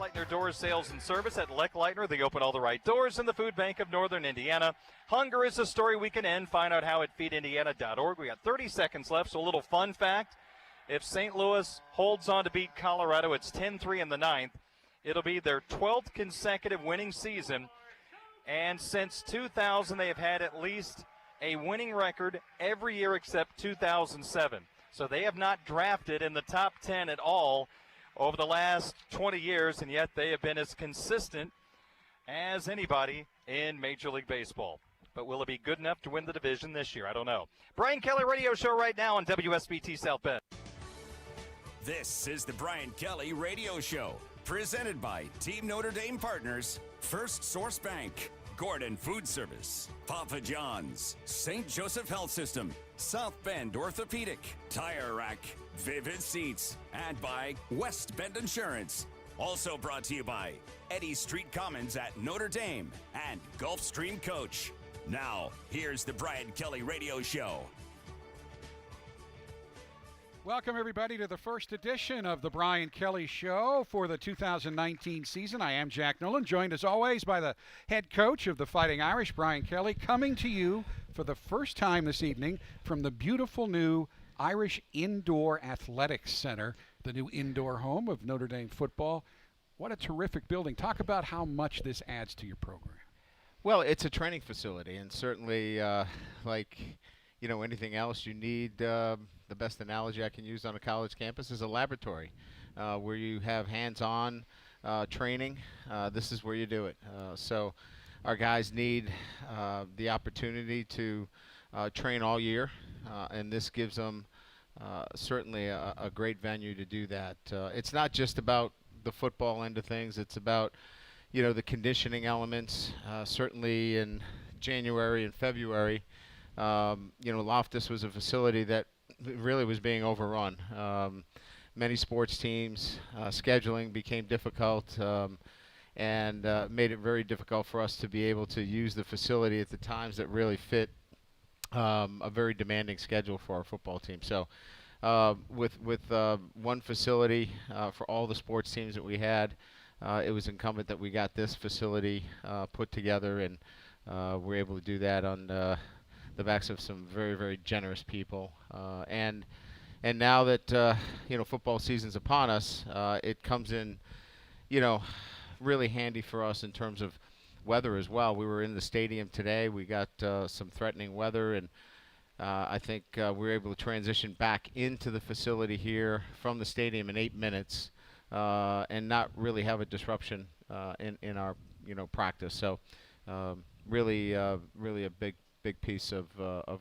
Leckleitner Doors Sales and Service at Leckleitner. They open all the right doors in the food bank of Northern Indiana. Hunger is a story we can end. Find out how at feedindiana.org. We got 30 seconds left, so a little fun fact. If St. Louis holds on to beat Colorado, it's 10-3 in the ninth. It'll be their 12th consecutive winning season. And since 2000, they have had at least a winning record every year except 2007. So they have not drafted in the top 10 at all over the last 20 years, and yet they have been as consistent as anybody in Major League Baseball. But will it be good enough to win the division this year? I don't know. Brian Kelly Radio Show right now on WSBT South Bend. This is the Brian Kelly Radio Show, presented by Team Notre Dame Partners, First Source Bank, Gordon Food Service, Papa John's, St. Joseph Health System, South Bend Orthopedic, Tire Rack, Vivid Seats, and by West Bend Insurance. Also brought to you by Eddy Street Commons at Notre Dame and Gulfstream Coach. Now, here's the Brian Kelly Radio Show. Welcome, everybody, to the first edition of the Brian Kelly Show for the 2019 season. I am Jack Nolan, joined as always by the head coach of the Fighting Irish, Brian Kelly, coming to you for the first time this evening from the beautiful new Irish Indoor Athletics Center, the new indoor home of Notre Dame football. What a terrific building. Talk about how much this adds to your program. Well, it's a training facility, and certainly anything else, you need the best analogy I can use on a college campus is a laboratory where you have hands-on training. This is where you do it. So our guys need the opportunity to train all year, and this gives them certainly a great venue to do that. It's not just about the football end of things. It's about, the conditioning elements. Certainly in January and February, Loftus was a facility that really was being overrun. Many sports teams, scheduling became difficult and made it very difficult for us to be able to use the facility at the times that really fit a very demanding schedule for our football team. So with one facility for all the sports teams that we had, it was incumbent that we got this facility put together, and we're able to do that on the backs of some very, very generous people. And now that, football season's upon us, it comes in, really handy for us in terms of weather as well. We were in the stadium today. We got some threatening weather, and I think we were able to transition back into the facility here from the stadium in 8 minutes and not really have a disruption in our, practice. So really a big piece of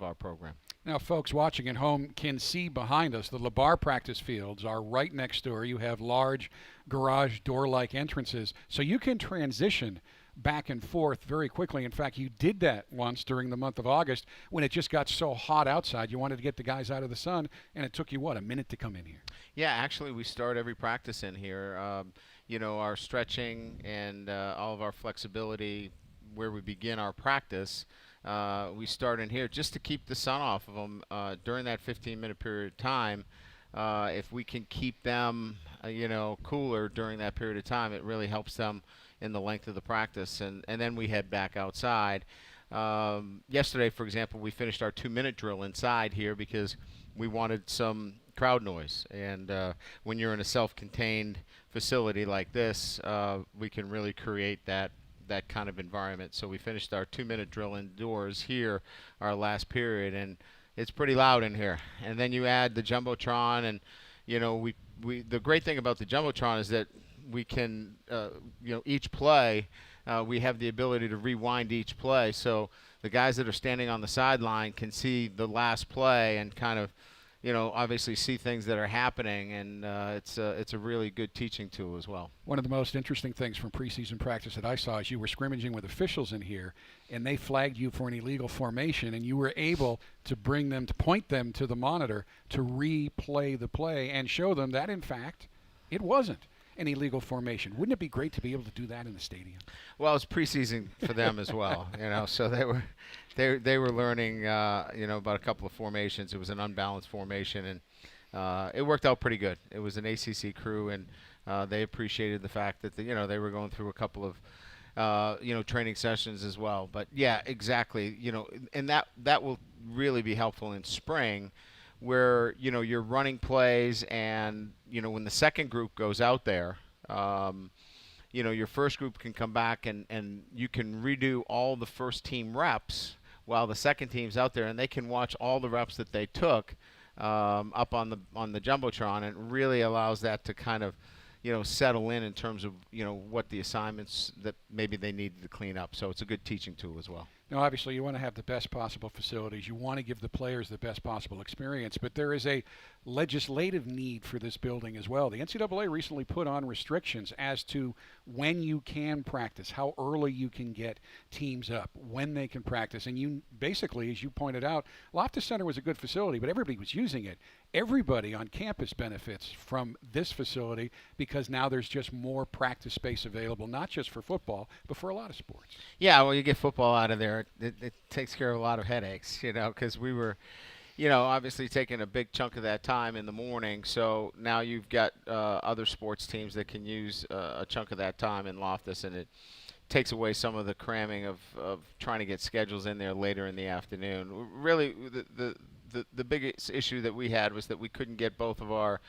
our program. Now, folks watching at home can see behind us the LeBar practice fields are right next door. You have large garage door-like entrances, so you can transition back and forth very quickly. In fact, you did that once during the month of August when it just got so hot outside. You wanted to get the guys out of the sun, and it took you, a minute to come in here? Yeah, actually, we start every practice in here. Our stretching and all of our flexibility where we begin our practice, we start in here just to keep the sun off of them during that 15-minute period of time. If we can keep them, cooler during that period of time, it really helps them in the length of the practice. And then we head back outside. Yesterday, for example, we finished our 2-minute drill inside here because we wanted some crowd noise. And when you're in a self-contained facility like this, we can really create that kind of environment. So we finished our 2-minute drill indoors here, our last period, and it's pretty loud in here. And then you add the Jumbotron, and we the great thing about the Jumbotron is that we can each play we have the ability to rewind each play, so the guys that are standing on the sideline can see the last play and kind of obviously see things that are happening, and it's a really good teaching tool as well. One of the most interesting things from preseason practice that I saw is you were scrimmaging with officials in here, and they flagged you for an illegal formation, and you were able to point them to the monitor to replay the play and show them that, in fact, it wasn't an illegal formation. Wouldn't it be great to be able to do that in the stadium? Well, it's preseason for them as well, so they were learning, about a couple of formations. It was an unbalanced formation, and it worked out pretty good. It was an ACC crew, and they appreciated the fact that they were going through a couple of training sessions as well. But yeah, exactly. And that will really be helpful in spring, where you're running plays, and when the second group goes out there, your first group can come back and you can redo all the first team reps while the second team's out there, and they can watch all the reps that they took up on the jumbotron, and it really allows that to kind of settle in terms of what the assignments that maybe they needed to clean up. So it's a good teaching tool as well. Now, obviously, you want to have the best possible facilities. You want to give the players the best possible experience, but there is a legislative need for this building as well. The NCAA recently put on restrictions as to when you can practice, how early you can get teams up, when they can practice. And you basically, as you pointed out, Loftus Center was a good facility, but everybody was using it. Everybody on campus benefits from this facility because now there's just more practice space available, not just for football, but for a lot of sports. Yeah, well, you get football out of there. It takes care of a lot of headaches, because we were, obviously taking a big chunk of that time in the morning. So now you've got other sports teams that can use a chunk of that time in Loftus, and it takes away some of the cramming of trying to get schedules in there later in the afternoon. Really, the biggest issue that we had was that we couldn't get both of our,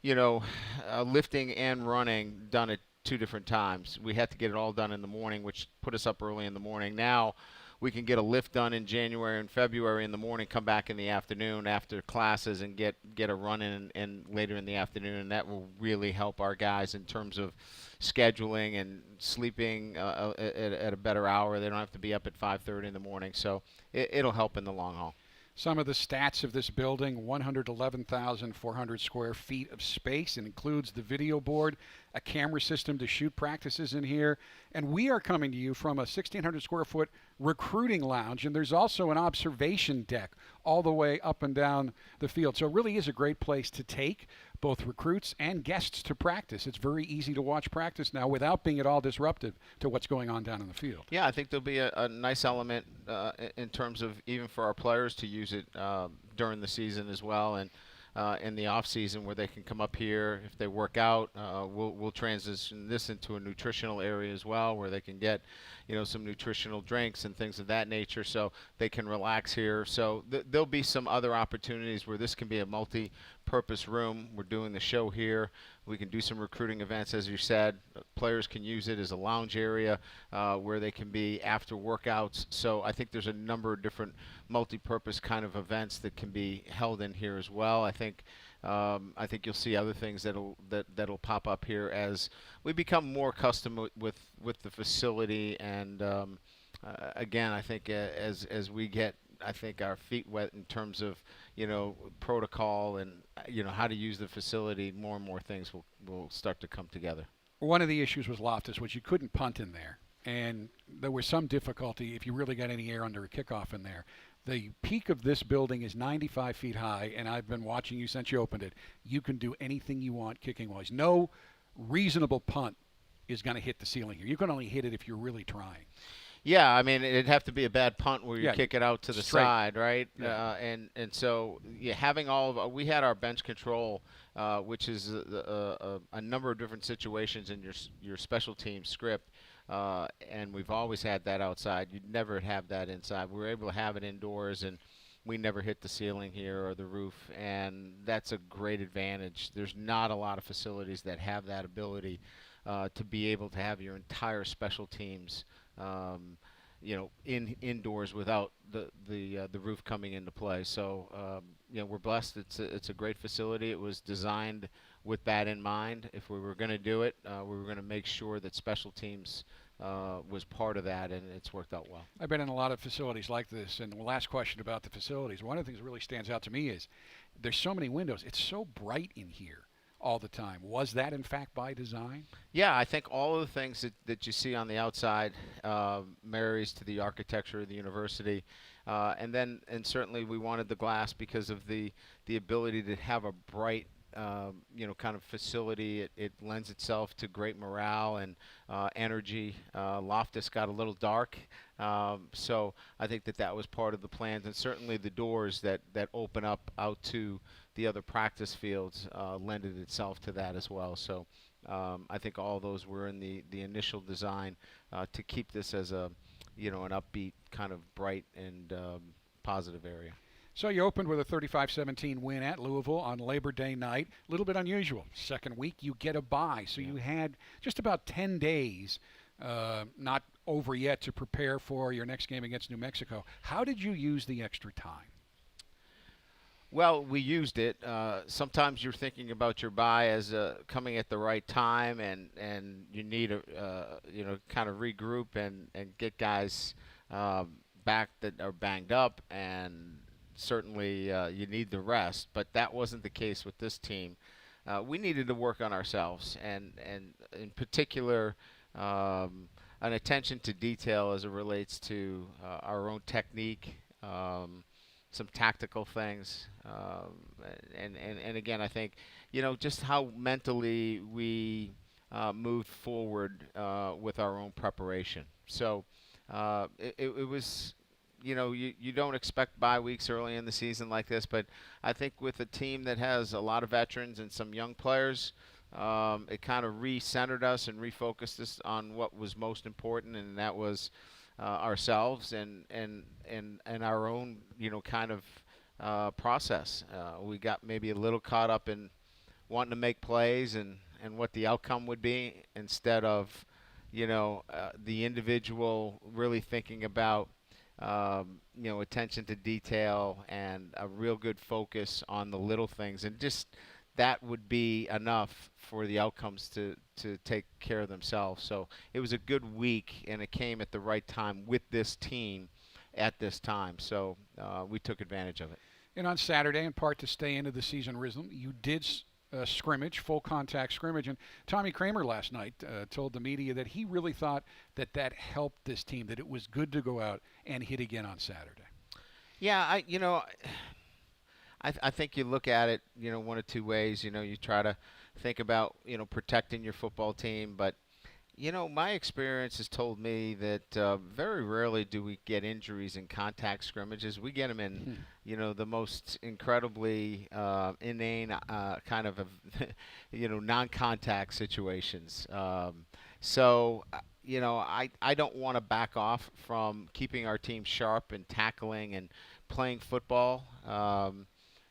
lifting and running done at two different times. We had to get it all done in the morning, which put us up early in the morning. Now we can get a lift done in January and February in the morning, come back in the afternoon after classes and get a run in later in the afternoon, and that will really help our guys in terms of scheduling and sleeping at a better hour. They don't have to be up at 5:30 in the morning, so it'll help in the long haul. Some of the stats of this building: 111,400 square feet of space. It includes the video board, a camera system to shoot practices in here. And we are coming to you from a 1,600 square foot recruiting lounge. And there's also an observation deck all the way up and down the field. So it really is a great place to take both recruits and guests to practice. It's very easy to watch practice now without being at all disruptive to what's going on down in the field. Yeah, I think there'll be a nice element in terms of even for our players to use it during the season as well, and in the off season where they can come up here if they work out. We'll transition this into a nutritional area as well, where they can get some nutritional drinks and things of that nature, so they can relax here. So there'll be some other opportunities where this can be a multi-purpose room. We're doing the show here. We can do some recruiting events, as you said. Players can use it as a lounge area where they can be after workouts. So I think there's a number of different multi-purpose kind of events that can be held in here as well. I think you'll see other things that'll pop up here as we become more accustomed with the facility. And again, I think as we get, I think, our feet wet in terms of protocol and how to use the facility, more and more things will start to come together. One of the issues was Loftus, which you couldn't punt in there, and there was some difficulty if you really got any air under a kickoff in there. The peak of this building is 95 feet high, and I've been watching you since you opened it. You can do anything you want kicking-wise. No reasonable punt is going to hit the ceiling here. You can only hit it if you're really trying. Yeah, I mean, it'd have to be a bad punt where you kick it out to the straight side, right? Yeah. And so having we had our bench control, which is a number of different situations in your special team script. And we've always had that outside. You'd never have that inside. We were able to have it indoors, and we never hit the ceiling here or the roof, and that's a great advantage. There's not a lot of facilities that have that ability to be able to have your entire special teams indoors without the roof coming into play. So we're blessed. It's a great facility. It was designed with that in mind. If we were going to do it, we were going to make sure that special teams was part of that, and it's worked out well. I've been in a lot of facilities like this, and the last question about the facilities, one of the things that really stands out to me is there's so many windows. It's so bright in here all the time. Was that, in fact, by design? Yeah, I think all of the things that you see on the outside marries to the architecture of the university. And certainly we wanted the glass because of the ability to have a bright kind of facility. It lends itself to great morale and energy. Loftus got a little dark, so I think that was part of the plans, and certainly the doors that open up out to the other practice fields lended itself to that as well. So I think all those were in the initial design to keep this as a, an upbeat kind of bright and positive area. So you opened with a 35-17 win at Louisville on Labor Day night. A little bit unusual. Second week, you get a bye. So you had just about 10 days, not over yet, to prepare for your next game against New Mexico. How did you use the extra time? Well, we used it. Sometimes you're thinking about your bye as coming at the right time, and you need kind of regroup and get guys back that are banged up, and certainly you need the rest. But that wasn't the case with this team. We needed to work on ourselves, and in particular, an attention to detail as it relates to our own technique. Some tactical things, and again, I think, just how mentally we moved forward with our own preparation. So it was, you don't expect bye weeks early in the season like this, but I think with a team that has a lot of veterans and some young players, it kind of re-centered us and refocused us on what was most important, and that was ourselves and our own kind of process. We got maybe a little caught up in wanting to make plays and what the outcome would be, instead of the individual really thinking about attention to detail and a real good focus on the little things, and just that would be enough for the outcomes to take care of themselves. So it was a good week, and it came at the right time with this team at this time. So we took advantage of it. And on Saturday, in part to stay into the season rhythm, you did scrimmage, full contact scrimmage. And Tommy Kramer last night told the media that he really thought that helped this team, that it was good to go out and hit again on Saturday. Yeah, I think you look at it, one of two ways. You try to think about, protecting your football team. But, my experience has told me that very rarely do we get injuries in contact scrimmages. We get them in, the most incredibly inane kind of, non-contact situations. So, I don't want to back off from keeping our team sharp and tackling and playing football.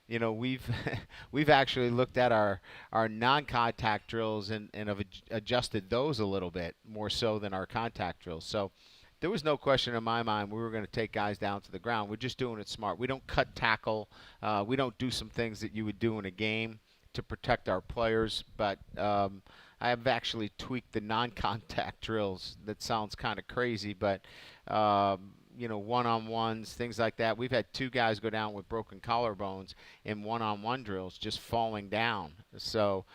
We've actually looked at our non-contact drills and have adjusted those a little bit more so than our contact drills. So there was no question in my mind we were going to take guys down to the ground. We're just doing it smart. We don't cut tackle. We don't do some things that you would do in a game to protect our players. But I have actually tweaked the non-contact drills. That sounds kind of crazy, but one-on-ones, things like that. We've had two guys go down with broken collarbones in one-on-one drills, just falling down. So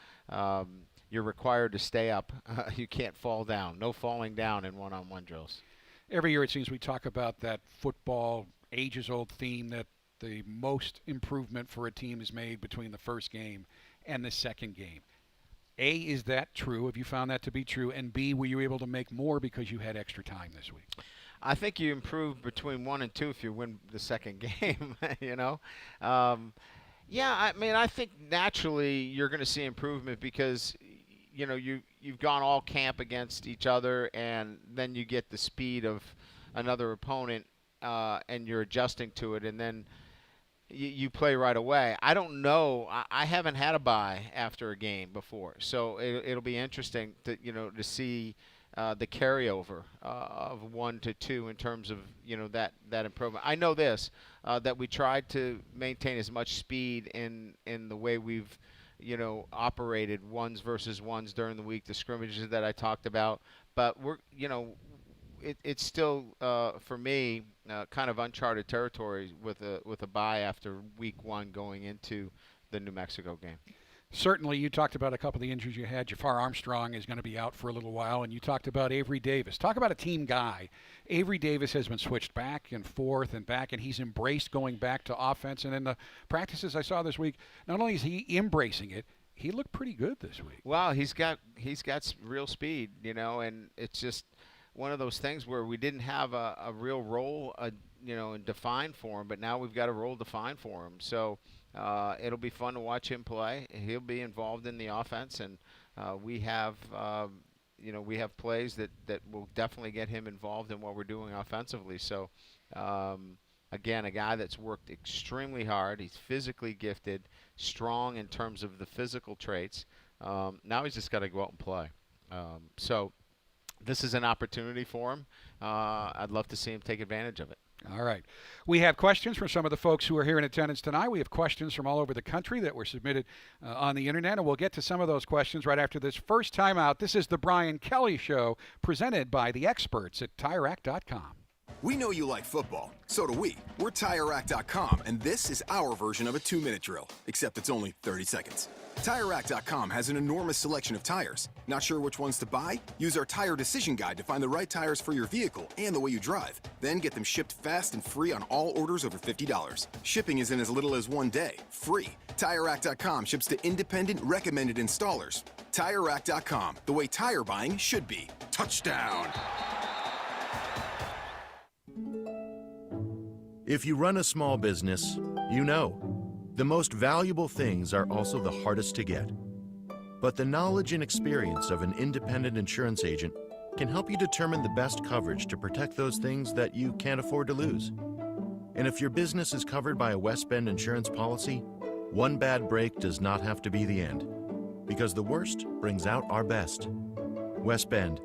you're required to stay up. You can't fall down. No falling down in one-on-one drills. Every year it seems we talk about that football ages-old theme that the most improvement for a team is made between the first game and the second game. A, is that true? Have you found that to be true? And B, were you able to make more because you had extra time this week? I think you improve between 1 and 2 if you win the second game, I think naturally you're going to see improvement because, you've gone all camp against each other, and then you get the speed of another opponent, and you're adjusting to it, and then you play right away. I don't know. I haven't had a bye after a game before, so it'll be interesting to see the carryover of 1 to 2 in terms of that improvement. I know this that we tried to maintain as much speed in the way we've operated ones versus ones during the week, the scrimmages that I talked about. But we're it's still for me kind of uncharted territory with a bye after week 1 going into the New Mexico game. Certainly, you talked about a couple of the injuries you had. Jafar Armstrong is going to be out for a little while, and you talked about Avery Davis. Talk about a team guy. Avery Davis has been switched back and forth and back, and he's embraced going back to offense. And in the practices I saw this week, not only is he embracing it, he looked pretty good this week. Well, he's got real speed, and it's just one of those things where we didn't have a real role, defined for him, but now we've got a role defined for him. So it'll be fun to watch him play. He'll be involved in the offense, and we have we have plays that will definitely get him involved in what we're doing offensively. So, again, a guy that's worked extremely hard. He's physically gifted, strong in terms of the physical traits. Now he's just got to go out and play. So this is an opportunity for him. I'd love to see him take advantage of it. All right. We have questions from some of the folks who are here in attendance tonight. We have questions from all over the country that were submitted on the internet, and we'll get to some of those questions right after this first time out. This is the Brian Kelly Show, presented by the experts at TireRack.com. We know you like football. So do we. We're TireRack.com, and this is our version of a 2-minute drill, except it's only 30 seconds. TireRack.com has an enormous selection of tires. Not sure which ones to buy? Use our tire decision guide to find the right tires for your vehicle and the way you drive. Then get them shipped fast and free on all orders over $50. Shipping is in as little as 1 day. Free. TireRack.com ships to independent, recommended installers. TireRack.com, the way tire buying should be. Touchdown! If you run a small business, you know, the most valuable things are also the hardest to get. But the knowledge and experience of an independent insurance agent can help you determine the best coverage to protect those things that you can't afford to lose. And if your business is covered by a West Bend insurance policy, one bad break does not have to be the end, because the worst brings out our best. West Bend.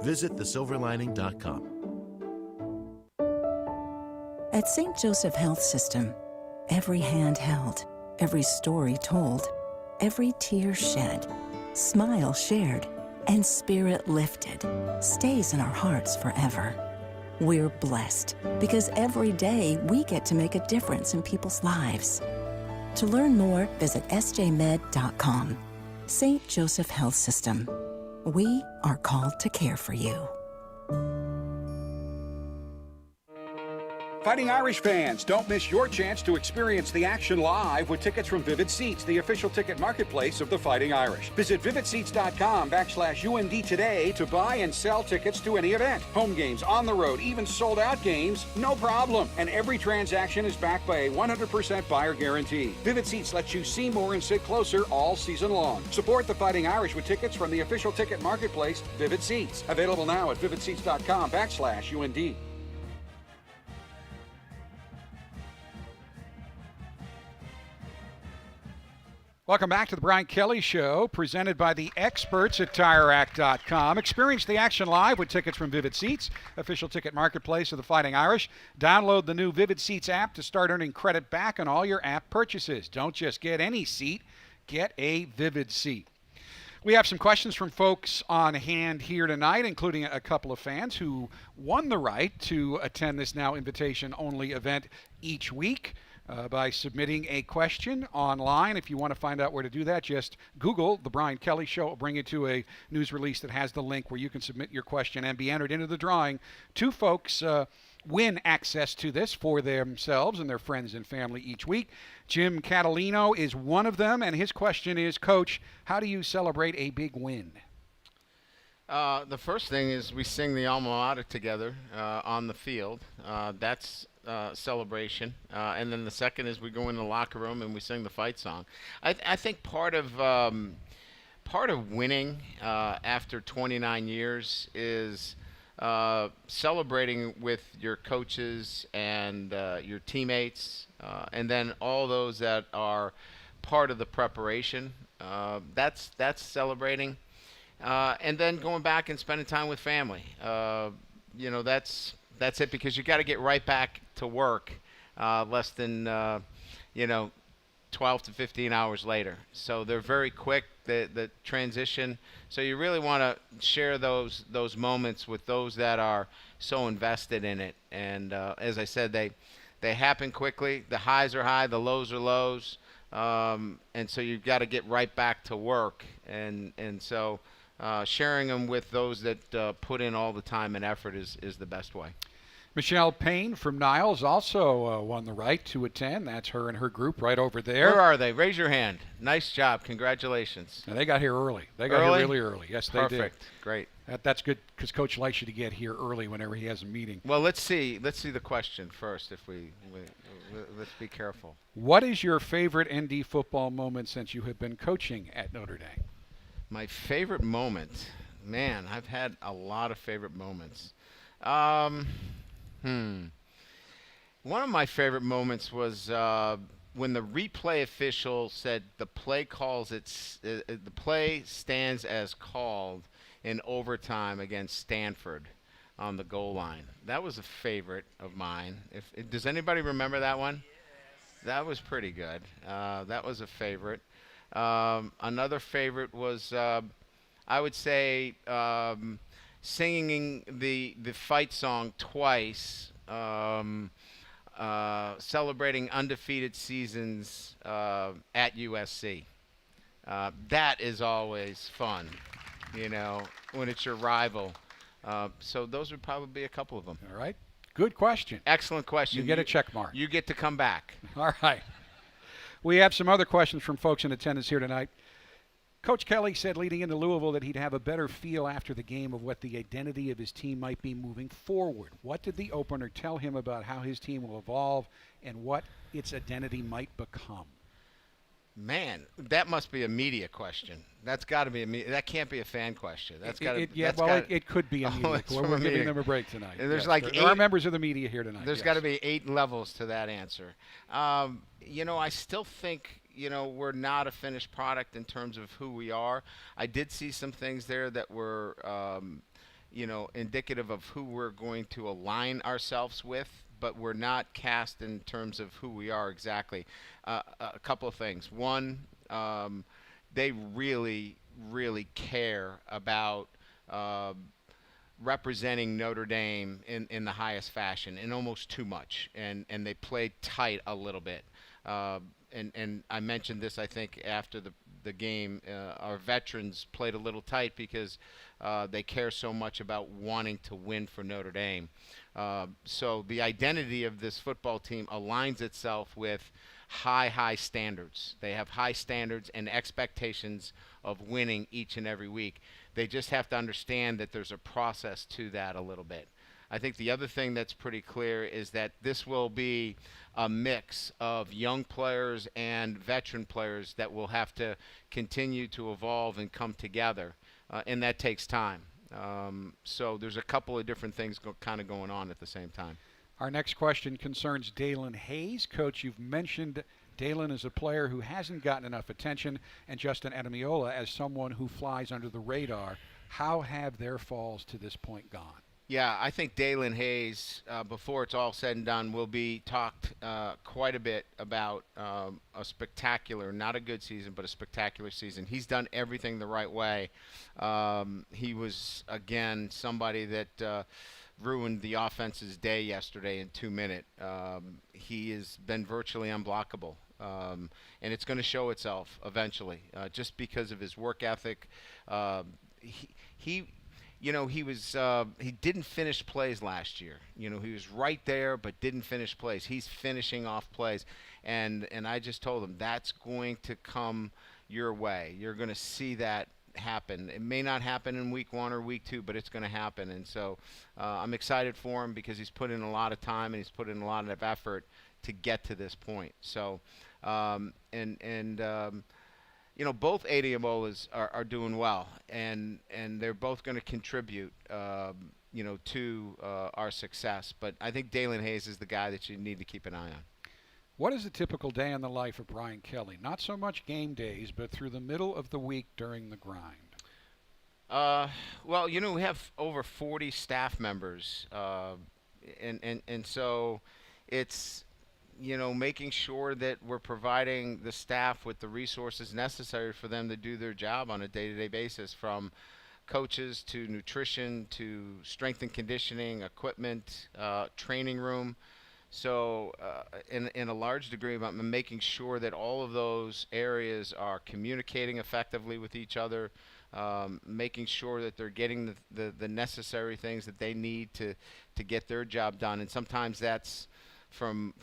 Visit thesilverlining.com. At St. Joseph Health System, every hand held, every story told, every tear shed, smile shared, and spirit lifted stays in our hearts forever. We're blessed because every day we get to make a difference in people's lives. To learn more, visit sjmed.com. St. Joseph Health System. We are called to care for you. Fighting Irish fans, don't miss your chance to experience the action live with tickets from Vivid Seats, the official ticket marketplace of the Fighting Irish. Visit vividseats.com/UND today to buy and sell tickets to any event. Home games, on the road, even sold-out games, no problem. And every transaction is backed by a 100% buyer guarantee. Vivid Seats lets you see more and sit closer all season long. Support the Fighting Irish with tickets from the official ticket marketplace, Vivid Seats. Available now at vividseats.com/UND. Welcome back to the Brian Kelly Show, presented by the experts at TireRack.com. Experience the action live with tickets from Vivid Seats, official ticket marketplace of the Fighting Irish. Download the new Vivid Seats app to start earning credit back on all your app purchases. Don't just get any seat, get a Vivid Seat. We have some questions from folks on hand here tonight, including a couple of fans who won the right to attend this now invitation-only event each week. By submitting a question online. If you want to find out where to do that, just Google The Brian Kelly Show. It will bring you to a news release that has the link where you can submit your question and be entered into the drawing. Two folks win access to this for themselves and their friends and family each week. Jim Catalino is one of them, and his question is, Coach, how do you celebrate a big win? The first thing is we sing the alma mater together on the field. That's celebration. And then the second is we go in the locker room and we sing the fight song. I think part of winning after 29 years is celebrating with your coaches and your teammates, and then all those that are part of the preparation. That's celebrating. And then going back and spending time with family. That's it, because you got to get right back to work less than 12 to 15 hours later. So they're very quick, the transition. So you really want to share those moments with those that are so invested in it. And as I said, they happen quickly. The highs are high, the lows are lows. And so you've got to get right back to work. And so sharing them with those that put in all the time and effort is the best way. Michelle Payne from Niles also won the right to attend. That's her and her group right over there. Where are they? Raise your hand. Nice job. Congratulations. And they got here early. They got here really early. Yes, they did. Perfect. Great. That's good, because Coach likes you to get here early whenever he has a meeting. Well, let's see the question first. If let's be careful. What is your favorite ND football moment since you have been coaching at Notre Dame? My favorite moment, man, I've had a lot of favorite moments. Um, One of my favorite moments was when the replay official said the the play stands as called in overtime against Stanford on the goal line. That was a favorite of mine. Does anybody remember that one? That was pretty good. That was a favorite. Another favorite was, I would say, singing the fight song twice, celebrating undefeated seasons at USC. That is always fun, when it's your rival. So those would probably be a couple of them. All right. Good question. Excellent question. You get a check mark. You get to come back. All right. We have some other questions from folks in attendance here tonight. Coach Kelly said leading into Louisville that he'd have a better feel after the game of what the identity of his team might be moving forward. What did the opener tell him about how his team will evolve and what its identity might become? Man, that must be a media question. That's got to be that can't be a fan question. That's got to. It could be a media. We're giving them a break tonight. And there's there are members of the media here tonight. There's got to be 8 levels to that answer. I still think we're not a finished product in terms of who we are. I did see some things there that were indicative of who we're going to align ourselves with, but we're not cast in terms of who we are exactly. A couple of things. One, they really, really care about representing Notre Dame in the highest fashion, and almost too much. And they play tight a little bit. And I mentioned this, I think, after the game. Our veterans played a little tight because they care so much about wanting to win for Notre Dame. So the identity of this football team aligns itself with high standards. They have high standards and expectations of winning each and every week. They just have to understand that there's a process to that a little bit. I think the other thing that's pretty clear is that this will be a mix of young players and veteran players that will have to continue to evolve and come together, and that takes time. So there's a couple of different things kind of going on at the same time. Our next question concerns Dalen Hayes. Coach, you've mentioned Dalen as a player who hasn't gotten enough attention, and Justin Adamiola as someone who flies under the radar. How have their falls to this point gone? Yeah, I think Dalen Hayes, before it's all said and done, will be talked quite a bit about a spectacular, not a good season, but a spectacular season. He's done everything the right way. He was, again, somebody that ruined the offense's day yesterday in 2 minutes. He has been virtually unblockable, and it's going to show itself eventually, just because of his work ethic. He didn't finish plays last year. He was right there, but didn't finish plays. He's finishing off plays, and I just told him that's going to come your way. You're going to see that happen. It may not happen in week 1 or week 2, but it's going to happen. And so I'm excited for him because he's put in a lot of time and he's put in a lot of effort to get to this point. So both Adiomolas are doing well, and they're both going to contribute, to our success. But I think Dalen Hayes is the guy that you need to keep an eye on. What is a typical day in the life of Brian Kelly? Not so much game days, but through the middle of the week during the grind. Well, we have over 40 staff members, and so it's making sure that we're providing the staff with the resources necessary for them to do their job on a day-to-day basis, from coaches to nutrition to strength and conditioning, equipment, training room. So in a large degree, I'm making sure that all of those areas are communicating effectively with each other, making sure that they're getting the necessary things that they need to get their job done. And sometimes that's from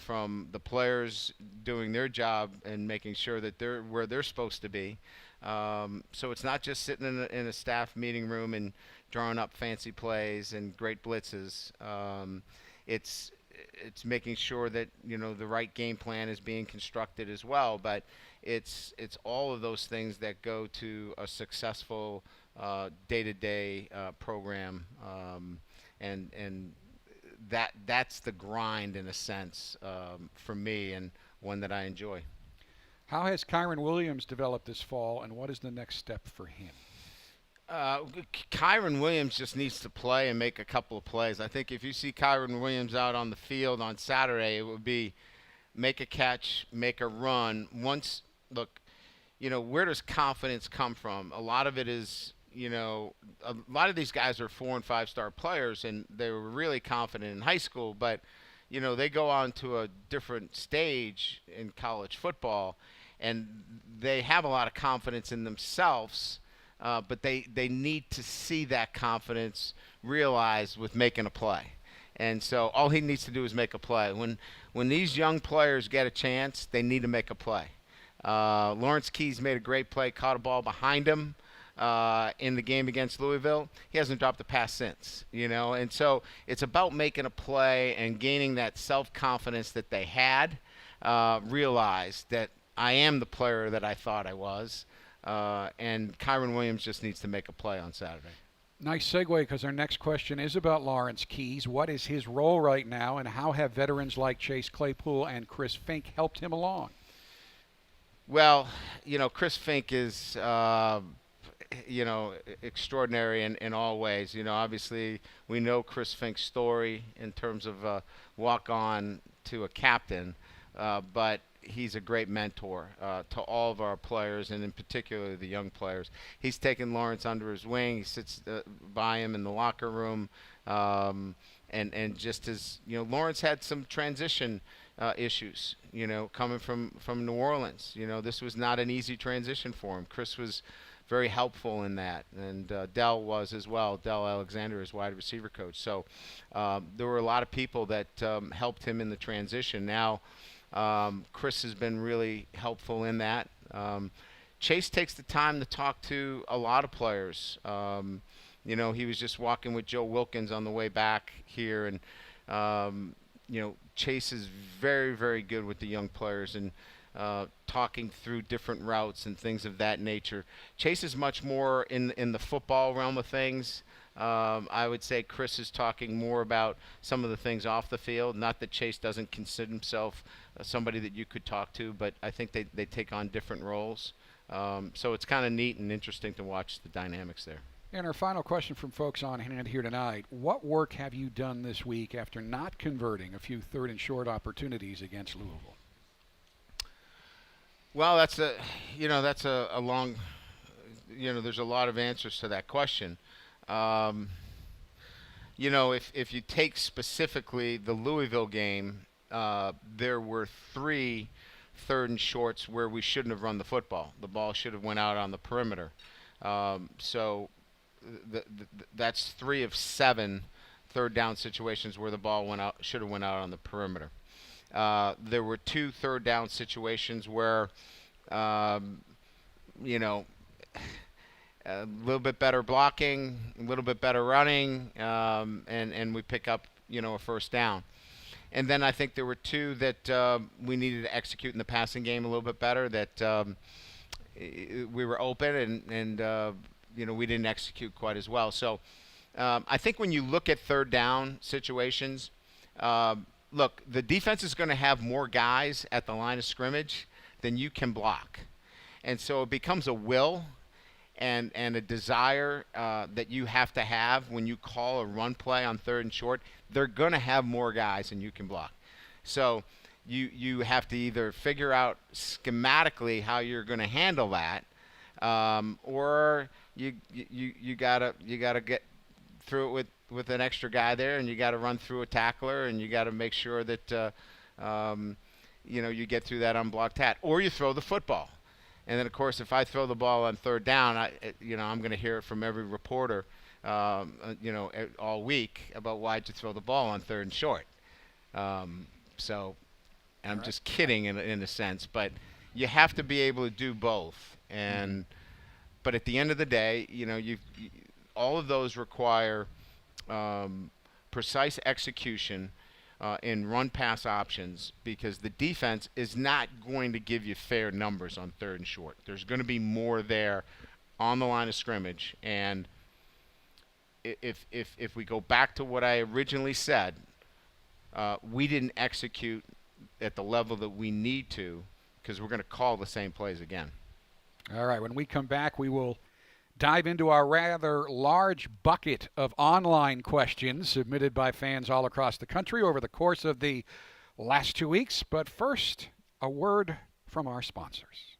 the players doing their job and making sure that they're where they're supposed to be. So it's not just sitting in a staff meeting room and drawing up fancy plays and great blitzes. it's making sure that the right game plan is being constructed as well. But it's all of those things that go to a successful day-to-day program, and that's the grind in a sense for me, and one that I enjoy. How has Kyron Williams developed this fall, and what is the next step for him? Kyron Williams just needs to play and make a couple of plays. I think if you see Kyron Williams out on the field on Saturday, it would be make a catch, make a run. Where does confidence come from? A lot of it is, a lot of these guys are 4- and 5-star players, and they were really confident in high school, but, they go on to a different stage in college football, and they have a lot of confidence in themselves. But they need to see that confidence realized with making a play. And so all he needs to do is make a play. When these young players get a chance, they need to make a play. Lawrence Keys made a great play, caught a ball behind him in the game against Louisville. He hasn't dropped a pass since, And so it's about making a play and gaining that self-confidence that they had, realize that I am the player that I thought I was. And Kyron Williams just needs to make a play on Saturday. Nice segue, because our next question is about Lawrence Keys. What is his role right now, and how have veterans like Chase Claypool and Chris Fink helped him along? Well, Chris Fink is, extraordinary in all ways. Obviously we know Chris Fink's story in terms of walk-on to a captain, but he's a great mentor to all of our players, and in particular the young players. He's taken Lawrence under his wing. He sits by him in the locker room, and just as Lawrence had some transition issues, coming from New Orleans. This was not an easy transition for him. Chris was very helpful in that, and Dell was as well. Dell Alexander is wide receiver coach. So there were a lot of people that helped him in the transition. Now Chris has been really helpful in that. Chase takes the time to talk to a lot of players. He was just walking with Joe Wilkins on the way back here, and Chase is very, very good with the young players and talking through different routes and things of that nature. Chase is much more in the football realm of things. I would say Chris is talking more about some of the things off the field. Not that Chase doesn't consider himself somebody that you could talk to, but I think they take on different roles. So it's kind of neat and interesting to watch the dynamics there. And our final question from folks on hand here tonight: what work have you done this week after not converting a few 3rd and short opportunities against Louisville? Well, that's a long, there's a lot of answers to that question. If you take specifically the Louisville game, there were 3 3rd and shorts where we shouldn't have run the football. The ball should have went out on the perimeter. So that's 3 of 7 3rd down situations where the ball should have went out on the perimeter. There were 2 3rd down situations where, a little bit better blocking, a little bit better running, and we pick up, a first down. And then I think there were 2 that we needed to execute in the passing game a little bit better, that we were open and we didn't execute quite as well. So I think when you look at 3rd down situations, look, the defense is going to have more guys at the line of scrimmage than you can block. And so it becomes a will and a desire that you have to have when you call a run play on 3rd and short. They're going to have more guys than you can block. So you have to either figure out schematically how you're going to handle that, or you gotta get through it with an extra guy there, and you got to run through a tackler, and you got to make sure that you get through that unblocked hat, or you throw the football. And then, of course, if I throw the ball on 3rd down, I'm going to hear it from every reporter, all week about why'd you throw the ball on 3rd and short. So I'm just kidding in a sense, but you have to be able to do both. But at the end of the day, all of those require precise execution in run-pass options, because the defense is not going to give you fair numbers on 3rd and short. There's going to be more there on the line of scrimmage, and if we go back to what I originally said, we didn't execute at the level that we need to, because we're going to call the same plays again. All right, when we come back, we will dive into our rather large bucket of online questions submitted by fans all across the country over the course of the last 2 weeks. But first, a word from our sponsors.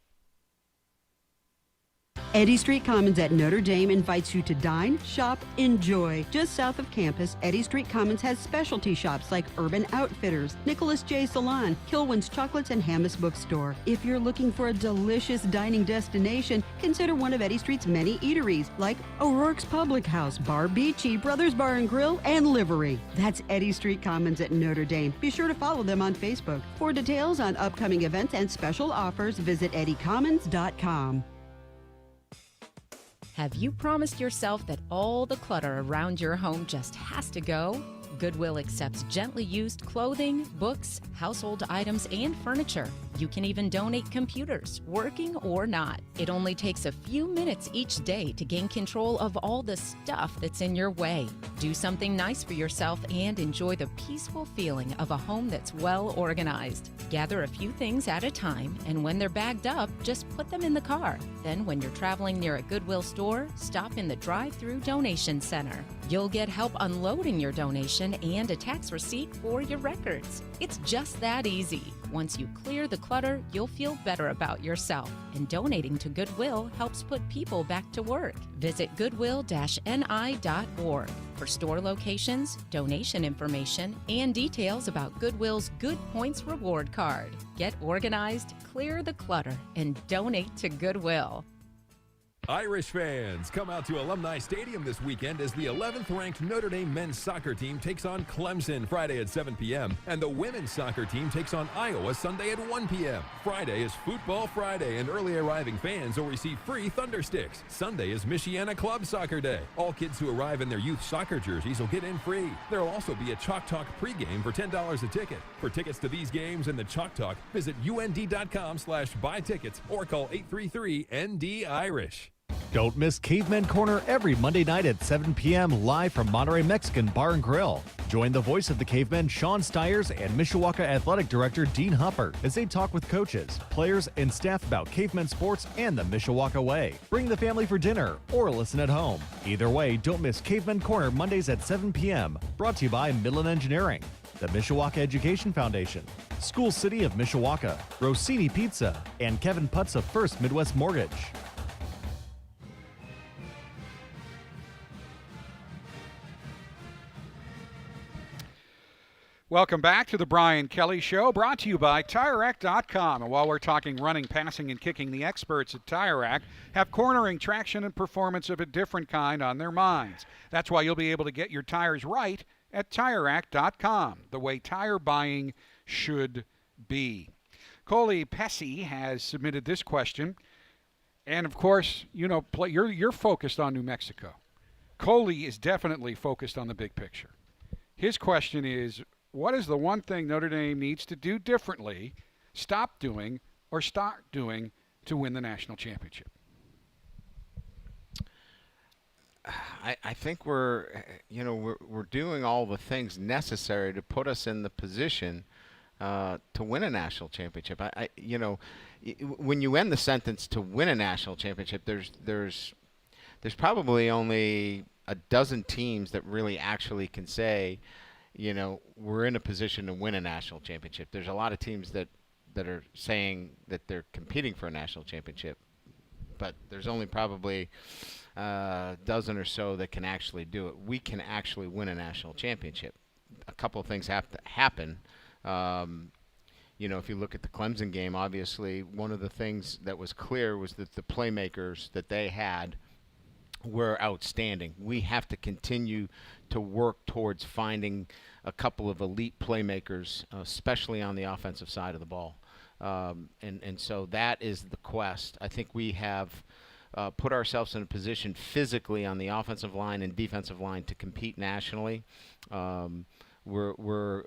Eddy Street Commons at Notre Dame invites you to dine, shop, enjoy. Just south of campus, Eddy Street Commons has specialty shops like Urban Outfitters, Nicholas J. Salon, Kilwin's Chocolates, and Hammis Bookstore. If you're looking for a delicious dining destination, consider one of Eddy Street's many eateries like O'Rourke's Public House, Bar Beachy, Brothers Bar and Grill, and Livery. That's Eddy Street Commons at Notre Dame. Be sure to follow them on Facebook. For details on upcoming events and special offers, visit eddycommons.com. Have you promised yourself that all the clutter around your home just has to go? Goodwill accepts gently used clothing, books, household items, and furniture. You can even donate computers, working or not. It only takes a few minutes each day to gain control of all the stuff that's in your way. Do something nice for yourself and enjoy the peaceful feeling of a home that's well organized. Gather a few things at a time, and when they're bagged up, just put them in the car. Then when you're traveling near a Goodwill store, stop in the drive-through donation center. You'll get help unloading your donation and a tax receipt for your records. It's just that easy. Once you clear the clutter, you'll feel better about yourself. And donating to Goodwill helps put people back to work. Visit goodwill-ni.org for store locations, donation information, and details about Goodwill's Good Points reward card. Get organized, clear the clutter, and donate to Goodwill. Irish fans, come out to Alumni Stadium this weekend as the 11th-ranked Notre Dame men's soccer team takes on Clemson Friday at 7 p.m. and the women's soccer team takes on Iowa Sunday at 1 p.m. Friday is Football Friday, and early arriving fans will receive free Thunder Sticks. Sunday is Michiana Club Soccer Day. All kids who arrive in their youth soccer jerseys will get in free. There will also be a Chalk Talk pregame for $10 a ticket. For tickets to these games and the Chalk Talk, visit und.com/buy tickets or call 833-ND-IRISH. Don't miss Caveman Corner every Monday night at 7 p.m. live from Monterey Mexican Bar and Grill. Join the voice of the Cavemen, Sean Stiers, and Mishawaka Athletic Director Dean Hupper as they talk with coaches, players, and staff about Cavemen sports and the Mishawaka way. Bring the family for dinner or listen at home. Either way, don't miss Caveman Corner Mondays at 7 p.m. Brought to you by Midland Engineering, the Mishawaka Education Foundation, School City of Mishawaka, Rossini Pizza, and Kevin Putz of First Midwest Mortgage. Welcome back to the Brian Kelly Show, brought to you by TireRack.com. And while we're talking running, passing, and kicking, the experts at Tire Rack have cornering, traction, and performance of a different kind on their minds. That's why you'll be able to get your tires right at TireRack.com, the way tire buying should be. Coley Pesci has submitted this question. And, of course, you know, you're focused on New Mexico. Coley is definitely focused on the big picture. His question is, what is the one thing Notre Dame needs to do differently, stop doing, or start doing to win the national championship? I think we're doing all the things necessary to put us in the position to win a national championship. When you end the sentence to win a national championship, there's probably only a dozen teams that really actually can say, we're in a position to win a national championship. There's a lot of teams that are saying that they're competing for a national championship, but there's only probably a dozen or so that can actually do it. We can actually win a national championship. A couple of things have to happen. If you look at the Clemson game, obviously one of the things that was clear was that the playmakers that they had were outstanding. We have to continue to work towards finding a couple of elite playmakers, especially on the offensive side of the ball. And so that is the quest. I think we have put ourselves in a position physically on the offensive line and defensive line to compete nationally. We're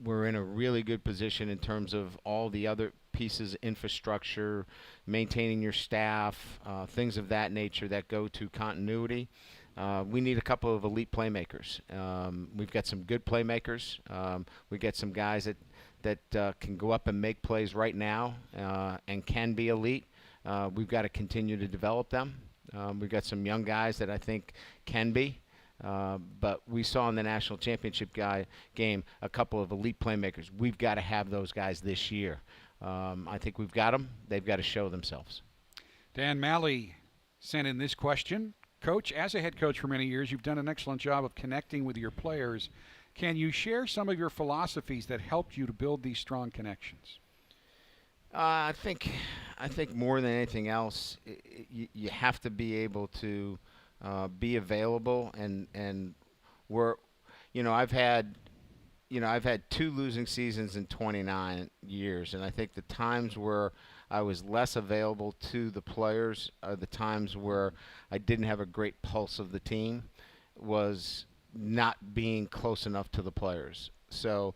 we're in a really good position in terms of all the other pieces, infrastructure, maintaining your staff, things of that nature that go to continuity. We need a couple of elite playmakers. We've got some good playmakers. We've got some guys that can go up and make plays right now and can be elite. We've got to continue to develop them. We've got some young guys that I think can be. But we saw in the national championship game a couple of elite playmakers. We've got to have those guys this year. I think we've got them. They've got to show themselves. Dan Malley sent in this question. Coach, as a head coach for many years, you've done an excellent job of connecting with your players. Can you share some of your philosophies that helped you to build these strong connections? I think more than anything else, you have to be able to be available, and I've had 2 losing seasons in 29 years, and I think the times where I was less available to the players are the times where I didn't have a great pulse of the team, was not being close enough to the players. So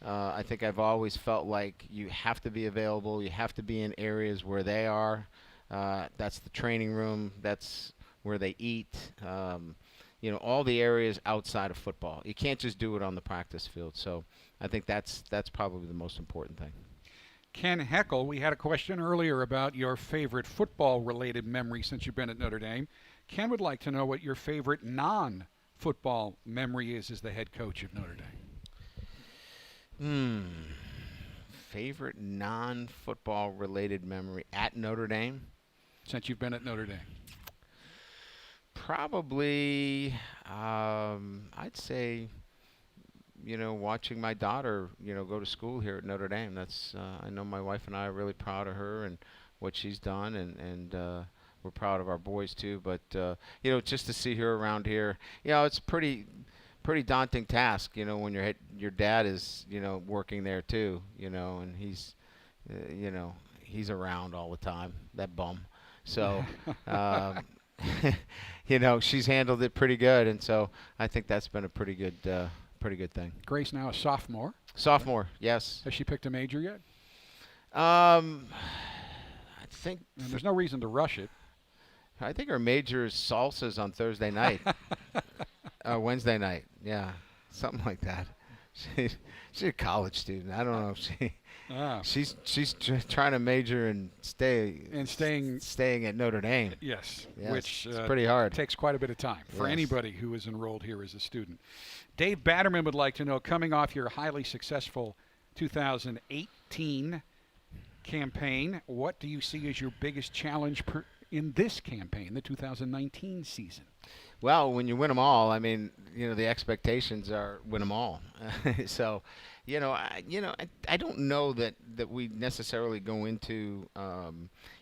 I think I've always felt like you have to be available. You have to be in areas where they are. That's the training room. That's where they eat. All the areas outside of football. You can't just do it on the practice field. So I think that's probably the most important thing. Ken Heckel, we had a question earlier about your favorite football-related memory since you've been at Notre Dame. Ken would like to know what your favorite non-football memory is as the head coach of Notre Dame. Favorite non-football related memory at Notre Dame? Since you've been at Notre Dame. Probably, I'd say, watching my daughter, go to school here at Notre Dame. That's, I know my wife and I are really proud of her and what she's done, and we're proud of our boys too. But, just to see her around here, it's a pretty daunting task, when your dad is, working there too, and he's, he's around all the time, that bum. So, she's handled it pretty good, and so I think that's been a pretty good thing. Grace now a sophomore. Sophomore, yes. Has she picked a major yet? I think. And there's no reason to rush it. I think her major is salsas on Thursday night. Wednesday night, yeah, something like that. She's a college student. I don't know if she's trying to major and staying at Notre Dame. Yes, which is pretty hard. Takes quite a bit of time for anybody who is enrolled here as a student. Dave Batterman would like to know, coming off your highly successful 2018 campaign, what do you see as your biggest challenge in this campaign, the 2019 season? Well, when you win them all, I mean, the expectations are win them all. So, I don't know that we necessarily go into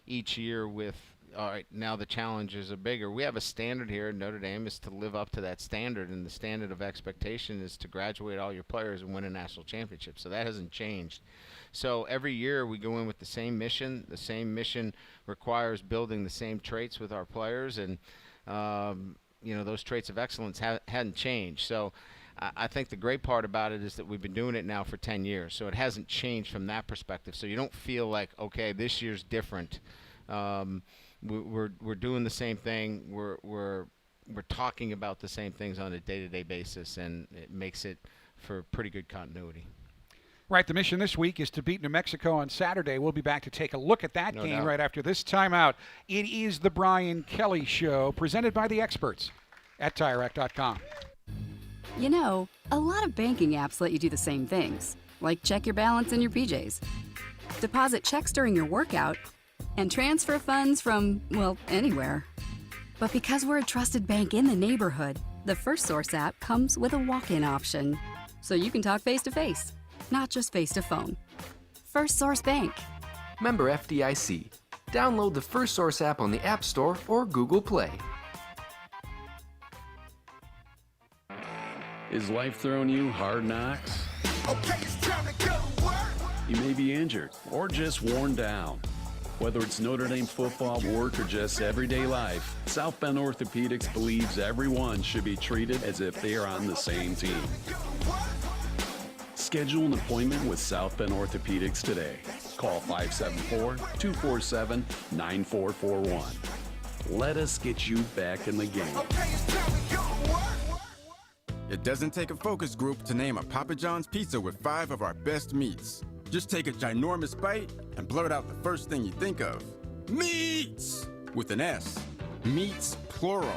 each year with, all right, now the challenges are bigger. We have a standard here at Notre Dame is to live up to that standard, and the standard of expectation is to graduate all your players and win a national championship. So that hasn't changed. So every year we go in with the same mission. The same mission requires building the same traits with our players, and those traits of excellence hadn't changed. So I think the great part about it is that we've been doing it now for 10 years. So it hasn't changed from that perspective. So you don't feel like, okay, this year's different. We're doing the same thing. We're talking about the same things on a day-to-day basis, and it makes it for pretty good continuity. Right, the mission this week is to beat New Mexico on Saturday. We'll be back to take a look at that game right after this timeout. It is the Brian Kelly Show, presented by the experts at TireRack.com. A lot of banking apps let you do the same things, like check your balance in your PJs, deposit checks during your workout, and transfer funds from, anywhere. But because we're a trusted bank in the neighborhood, the First Source app comes with a walk-in option, so you can talk face-to-face. Not just face-to-phone. First Source Bank. Member FDIC. Download the First Source app on the App Store or Google Play. Is life throwing you hard knocks? Okay, it's time to go to work. You may be injured or just worn down. Whether it's Notre Dame football, work, or just everyday life, South Bend Orthopedics believes everyone should be treated as if they are on the same team. Schedule an appointment with South Bend Orthopedics today. Call 574-247-9441. Let us get you back in the game. It doesn't take a focus group to name a Papa John's pizza with 5 of our best meats. Just take a ginormous bite and blurt out the first thing you think of. Meats! With an S. Meats, plural.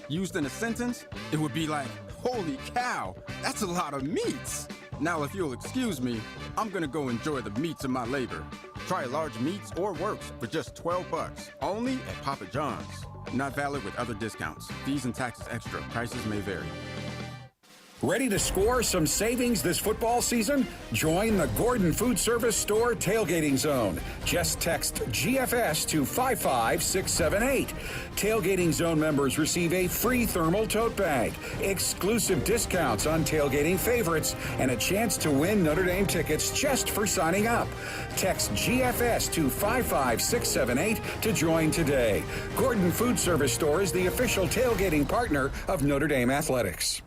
Used in a sentence, it would be like, holy cow, that's a lot of meats. Now, if you'll excuse me, I'm gonna go enjoy the meats of my labor. Try large meats or works for just $12, only at Papa John's. Not valid with other discounts. Fees and taxes extra. Prices may vary. Ready to score some savings this football season? Join the Gordon Food Service Store Tailgating Zone. Just text GFS to 55678. Tailgating Zone members receive a free thermal tote bag, exclusive discounts on tailgating favorites, and a chance to win Notre Dame tickets just for signing up. Text GFS to 55678 to join today. Gordon Food Service Store is the official tailgating partner of Notre Dame Athletics.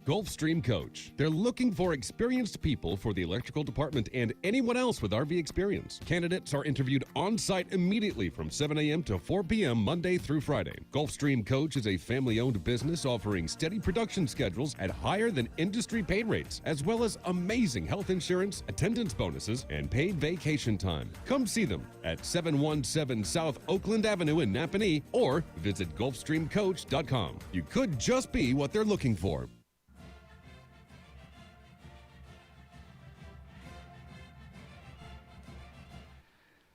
Gulfstream Coach. They're looking for experienced people for the electrical department and anyone else with RV experience. Candidates are interviewed on-site immediately from 7 a.m. to 4 p.m. Monday through Friday. Gulfstream Coach is a family-owned business offering steady production schedules at higher than industry pay rates, as well as amazing health insurance, attendance bonuses, and paid vacation time. Come see them at 717 South Oakland Avenue in Napanee or visit GulfstreamCoach.com. You could just be what they're looking for.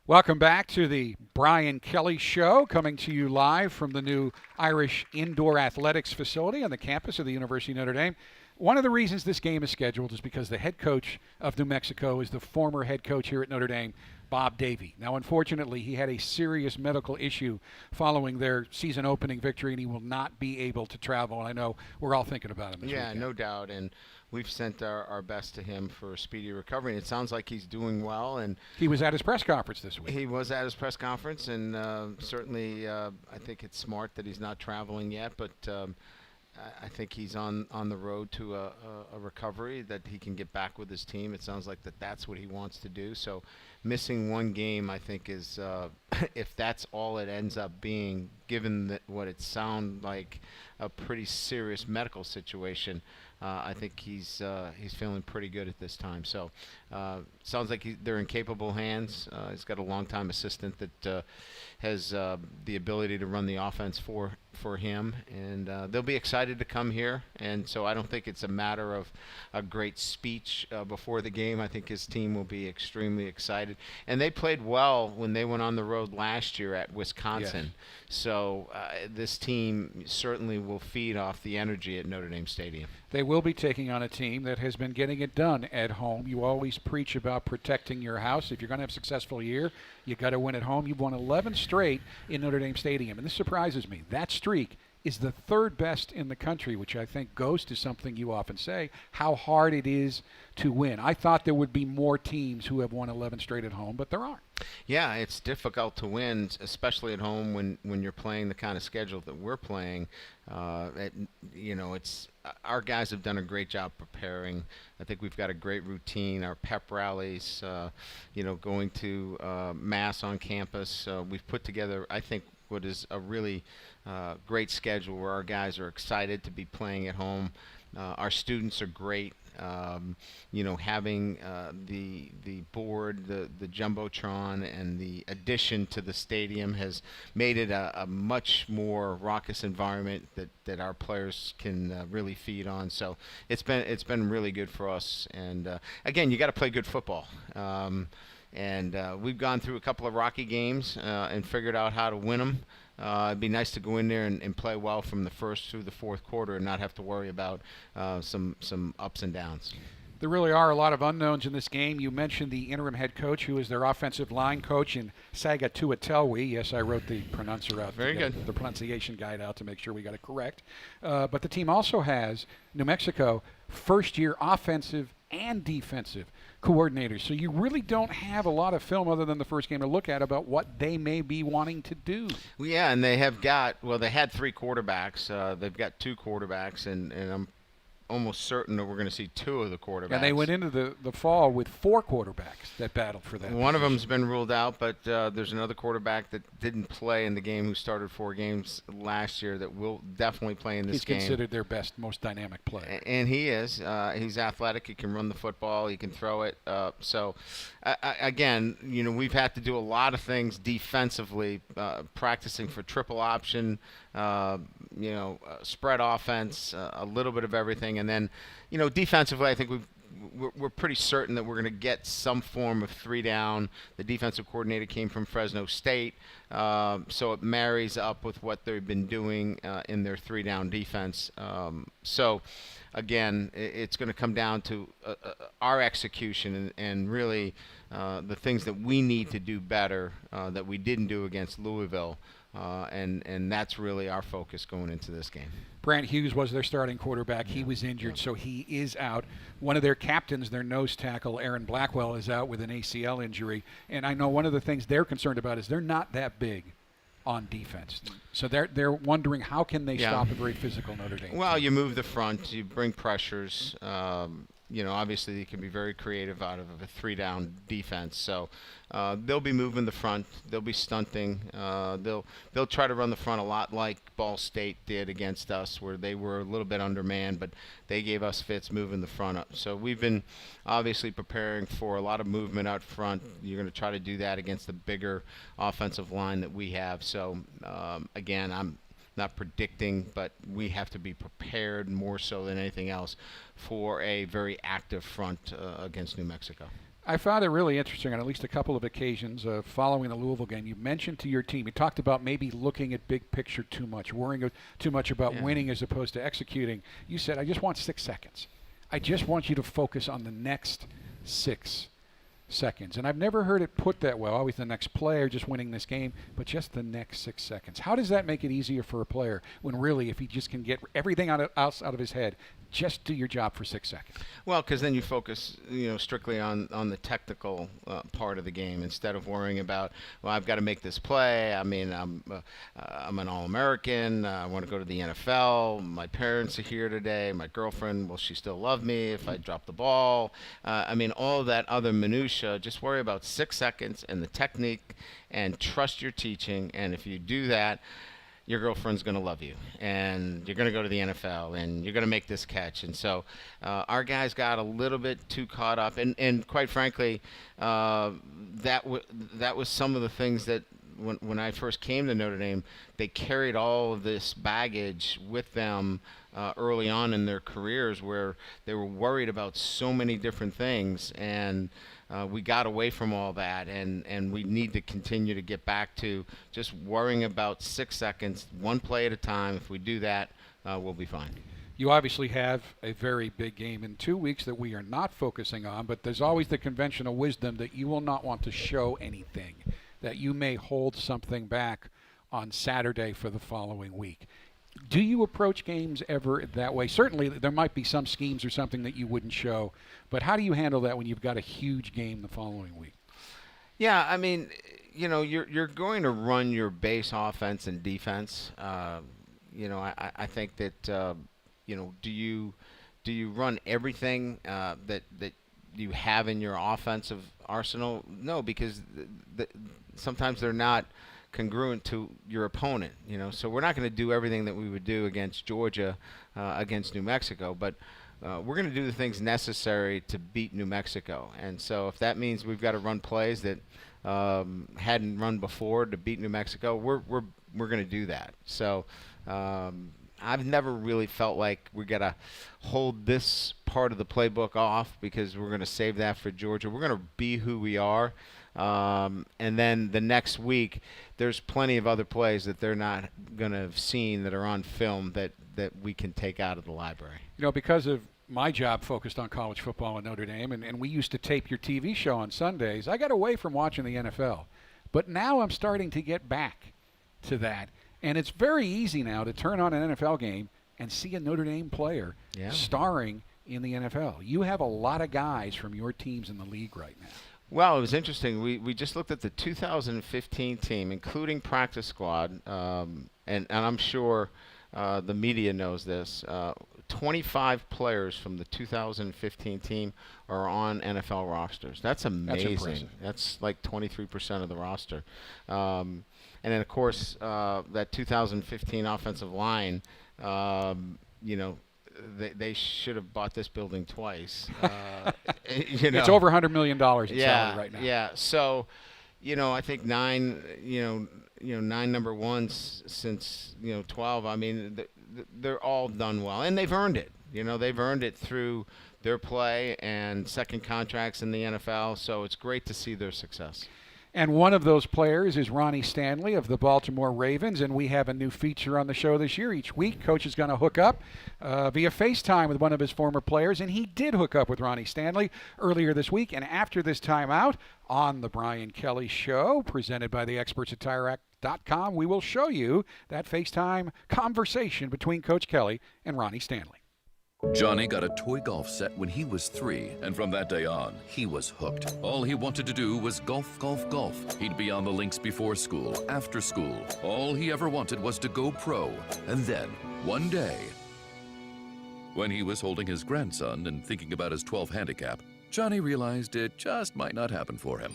Welcome back to the Brian Kelly Show, coming to you live from the new Irish Indoor Athletics facility on the campus of the University of Notre Dame. One of the reasons this game is scheduled is because the head coach of New Mexico is the former head coach here at Notre Dame, Bob Davie. Now, unfortunately, he had a serious medical issue following their season opening victory, and he will not be able to travel. And I know we're all thinking about him this weekend. No doubt. And we've sent our best to him for speedy recovery. And it sounds like he's doing well. And he was at his press conference this week. He was at his press conference, and certainly I think it's smart that he's not traveling yet. But I think he's on the road to a recovery, that he can get back with his team. It sounds like that's what he wants to do. So missing one game, I think, is if that's all it ends up being, given what it sounds like a pretty serious medical situation, I think he's feeling pretty good at this time. So sounds like they're in capable hands. He's got a longtime assistant that has the ability to run the offense for him, and they'll be excited to come here. And so I don't think it's a matter of a great speech before the game. I think his team will be extremely excited. And they played well when they went on the road last year at Wisconsin. Yes. So this team certainly will feed off the energy at Notre Dame Stadium. They will be taking on a team that has been getting it done at home. You always preach about protecting your house. If you're going to have a successful year, you got to win at home. You've won 11 straight in Notre Dame Stadium, and this surprises me. That streak is the third best in the country, which I think goes to something you often say, how hard it is to win. I thought there would be more teams who have won 11 straight at home, but there aren't. Yeah, it's difficult to win, especially at home when you're playing the kind of schedule that we're playing. It's our guys have done a great job preparing. I think we've got a great routine. Our pep rallies, going to mass on campus. We've put together, I think, what is a really great schedule where our guys are excited to be playing at home. Our students are great. Having the board, the Jumbotron, and the addition to the stadium has made it a much more raucous environment that our players can really feed on. So it's been really good for us. And again, you got to play good football. We've gone through a couple of rocky games and figured out how to win them. It'd be nice to go in there and play well from the first through the fourth quarter and not have to worry about some ups and downs. There really are a lot of unknowns in this game. You mentioned the interim head coach, who is their offensive line coach in Sagatuatelwi. Yes, I wrote the pronouncer out. Very good. The pronunciation guide out to make sure we got it correct. But the team also has New Mexico first-year offensive and defensive coordinators. So you really don't have a lot of film other than the first game to look at about what they may be wanting to do. Well, yeah, and they had 3 quarterbacks. They've got 2 quarterbacks, and I'm almost certain that we're going to see 2 of the quarterbacks. And they went into the fall with 4 quarterbacks that battled for that. One of them's been ruled out, but there's another quarterback that didn't play in the game who started 4 games last year that will definitely play in this game. He's considered their best, most dynamic player. And he is. He's athletic. He can run the football. He can throw it. Again, we've had to do a lot of things defensively, practicing for triple option, spread offense, a little bit of everything. And then, defensively, I think we're pretty certain that we're going to get some form of 3 down. The defensive coordinator came from Fresno State, so it marries up with what they've been doing in their 3 down defense. Again, it's going to come down to our execution and really the things that we need to do better that we didn't do against Louisville. And that's really our focus going into this game. Brant Hughes was their starting quarterback. He was injured, so he is out. One of their captains, their nose tackle, Aaron Blackwell, is out with an ACL injury. And I know one of the things they're concerned about is they're not that big on defense. So they're wondering how can they stop a very physical Notre Dame. Well, you move the front, you bring pressures. Obviously you can be very creative out of a 3 down defense. So they'll be moving the front. They'll be stunting. They'll try to run the front a lot like Ball State did against us, where they were a little bit undermanned, but they gave us fits moving the front up. So we've been obviously preparing for a lot of movement out front. You're going to try to do that against the bigger offensive line that we have. So again, I'm not predicting, but we have to be prepared more so than anything else for a very active front against New Mexico. I found it really interesting on at least a couple of occasions following the Louisville game. You mentioned to your team, you talked about maybe looking at big picture too much, worrying too much about winning as opposed to executing. You said, I just want 6 seconds. I just want you to focus on the next 6 seconds. And I've never heard it put that well, always the next play or just winning this game, but just the next 6 seconds. How does that make it easier for a player when really if he just can get everything out of his head, just do your job for 6 seconds? Well, because then you focus, strictly on the technical part of the game instead of worrying about, well, I've got to make this play. I mean, I'm an All-American. I want to go to the NFL. My parents are here today. My girlfriend, will she still love me if I drop the ball? All of that other minutia. Just worry about 6 seconds and the technique and trust your teaching. And if you do that, your girlfriend's going to love you, and you're going to go to the NFL, and you're going to make this catch. And so our guys got a little bit too caught up, and quite frankly, that was some of the things that when I first came to Notre Dame, they carried all of this baggage with them early on in their careers, where they were worried about so many different things, and we got away from all that, and we need to continue to get back to just worrying about 6 seconds, 1 play at a time. If we do that, we'll be fine. You obviously have a very big game in 2 weeks that we are not focusing on, but there's always the conventional wisdom that you will not want to show anything, that you may hold something back on Saturday for the following week. Do you approach games ever that way? Certainly there might be some schemes or something that you wouldn't show, but how do you handle that when you've got a huge game the following week? Yeah, you're going to run your base offense and defense. I think that, do you run everything that you have in your offensive arsenal? No, because sometimes they're not congruent to your opponent, so we're not going to do everything that we would do against Georgia, against New Mexico, but we're going to do the things necessary to beat New Mexico. And so if that means we've got to run plays that hadn't run before to beat New Mexico, we're going to do that. So I've never really felt like we got to hold this part of the playbook off because we're going to save that for Georgia. We're going to be who we are. And then the next week, there's plenty of other plays that they're not going to have seen that are on film that we can take out of the library. Because of my job focused on college football in Notre Dame, and we used to tape your TV show on Sundays, I got away from watching the NFL. But now I'm starting to get back to that. And it's very easy now to turn on an NFL game and see a Notre Dame player starring in the NFL. You have a lot of guys from your teams in the league right now. Well, it was interesting. We just looked at the 2015 team, including practice squad, and I'm sure the media knows this. 25 players from the 2015 team are on NFL rosters. That's amazing. That's like 23% of the roster. And then, of course, that 2015 offensive line, they should have bought this building twice. It's over $100 million in salary right now. Yeah. So, I think 9 number ones since 12. I mean, they're all done well, and they've earned it. They've earned it through their play and second contracts in the NFL. So it's great to see their success. And one of those players is Ronnie Stanley of the Baltimore Ravens, and we have a new feature on the show this year. Each week, Coach is going to hook up via FaceTime with one of his former players, and he did hook up with Ronnie Stanley earlier this week. And after this timeout on the Brian Kelly Show, presented by the experts at TireRack.com, we will show you that FaceTime conversation between Coach Kelly and Ronnie Stanley. Johnny got a toy golf set when he was 3, and from that day on, he was hooked. All he wanted to do was golf, golf, golf. He'd be on the links before school, after school. All he ever wanted was to go pro. And then, one day, when he was holding his grandson and thinking about his 12 handicap, Johnny realized it just might not happen for him.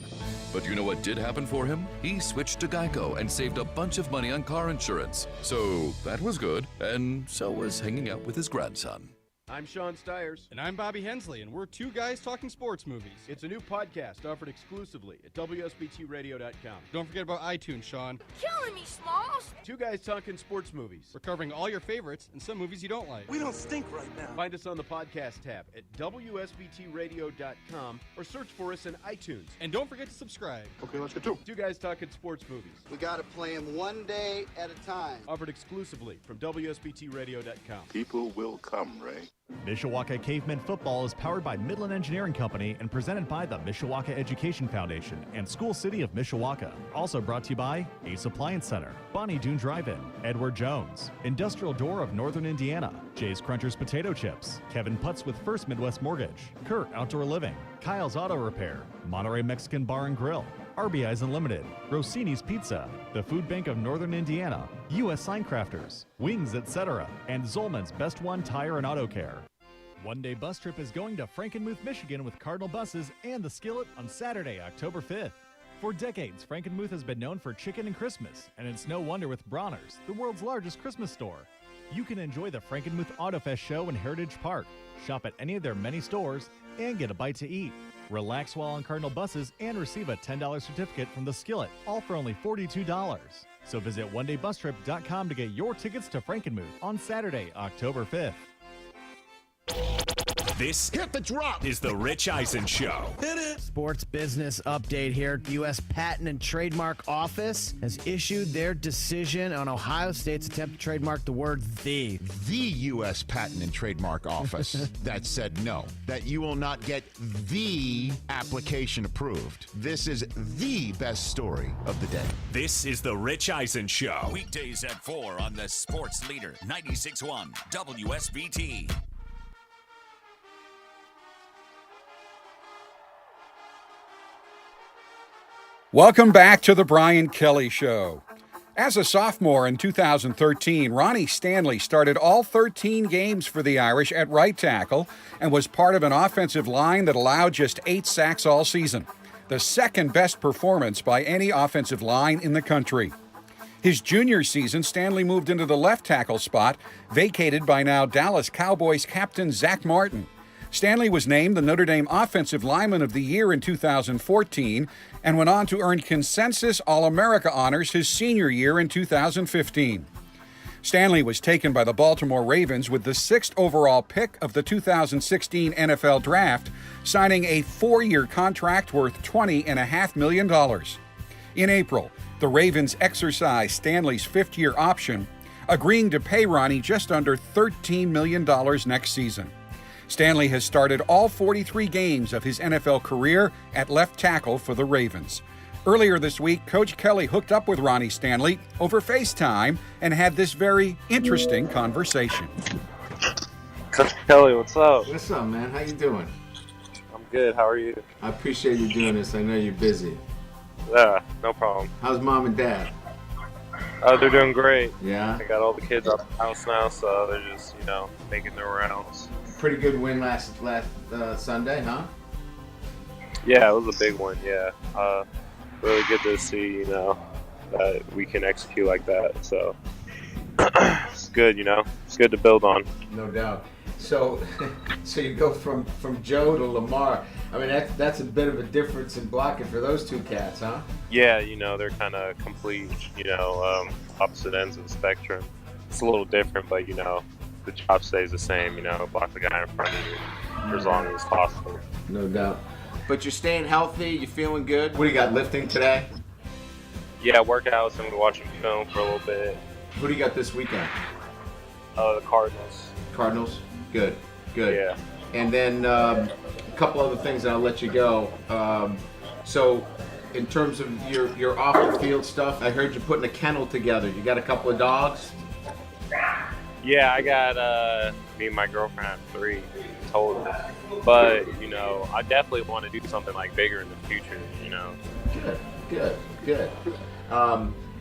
But you know what did happen for him? He switched to Geico and saved a bunch of money on car insurance. So that was good, and so was hanging out with his grandson. I'm Sean Stiers. And I'm Bobby Hensley, and we're two guys talking sports movies. It's a new podcast offered exclusively at WSBTradio.com. Don't forget about iTunes, Sean. Killing me, Smalls. Two guys talking sports movies. We're covering all your favorites and some movies you don't like. We don't stink right now. Find us on the podcast tab at WSBTradio.com or search for us in iTunes. And don't forget to subscribe. Okay, let's get to it. Two guys talking sports movies. We got to play them one day at a time. Offered exclusively from WSBTradio.com. People will come, Ray. Mishawaka Cavemen Football is powered by Midland Engineering Company and presented by the Mishawaka Education Foundation and School City of Mishawaka. Also brought to you by Ace Appliance Center, Bonnie Doon Drive-In, Edward Jones, Industrial Door of Northern Indiana, Jay's Crunchers Potato Chips, Kevin Putz with First Midwest Mortgage, Kurt Outdoor Living, Kyle's Auto Repair, Monterey Mexican Bar and Grill, RBI's Unlimited, Rossini's Pizza, the Food Bank of Northern Indiana, U.S. Sign Crafters, Wings, etc., and Zolman's Best One Tire and Auto Care. One-day bus trip is going to Frankenmuth, Michigan with Cardinal Buses and the Skillet on Saturday, October 5th. For decades, Frankenmuth has been known for chicken and Christmas, and it's no wonder with Bronner's, the world's largest Christmas store. You can enjoy the Frankenmuth AutoFest show in Heritage Park, shop at any of their many stores, and get a bite to eat. Relax while on Cardinal Buses and receive a $10 certificate from the Skillet, all for only $42. So visit onedaybustrip.com to get your tickets to Frankenmuth on Saturday, October 5th. This Hit the drop is the Rich Eisen Show. Hit it. Sports business update here. The U.S. Patent and Trademark Office has issued their decision on Ohio State's attempt to trademark the word "the." The U.S. Patent and Trademark Office that said no, that you will not get the application approved. This is the best story of the day. This is the Rich Eisen Show. Weekdays at 4 on the Sports Leader, 96.1 WSBT. Welcome back to the Brian Kelly Show. As a sophomore in 2013, Ronnie Stanley started all 13 games for the Irish at right tackle and was part of an offensive line that allowed just 8 sacks all season, the second best performance by any offensive line in the country. His junior season, Stanley moved into the left tackle spot, vacated by now Dallas Cowboys captain Zach Martin. Stanley was named the Notre Dame Offensive Lineman of the Year in 2014 and went on to earn consensus All-America honors his senior year in 2015. Stanley was taken by the Baltimore Ravens with the 6th overall pick of the 2016 NFL Draft, signing a 4-year contract worth $20.5 million. In April, the Ravens exercised Stanley's 5th-year option, agreeing to pay Ronnie just under $13 million next season. Stanley has started all 43 games of his NFL career at left tackle for the Ravens. Earlier this week, Coach Kelly hooked up with Ronnie Stanley over FaceTime and had this very interesting conversation. Coach Kelly, what's up? What's up, man? How you doing? I'm good. How are you? I appreciate you doing this. I know you're busy. Yeah, no problem. How's mom and dad? They're doing great. Yeah. I got all the kids out of the house now, so they're just, making their rounds. Pretty good win last Sunday, huh? Yeah, it was a big one, yeah. Really good to see, that we can execute like that. So it's good, It's good to build on. No doubt. So you go from Joe to Lamar. I mean, that's a bit of a difference in blocking for those two cats, huh? Yeah, they're kind of complete, opposite ends of the spectrum. It's a little different, but, the job stays the same, block the guy in front of you for as long as possible. No doubt. But you're staying healthy, you're feeling good. What do you got lifting today? Yeah, workouts. I'm going to watch some film for a little bit. Who do you got this weekend? The Cardinals. Cardinals? Good. Yeah. And then a couple other things, and I'll let you go. So in terms of your off-the-field stuff, I heard you putting a kennel together. You got a couple of dogs? Yeah, I got, me and my girlfriend have 3 total. But, I definitely want to do something like bigger in the future, Good.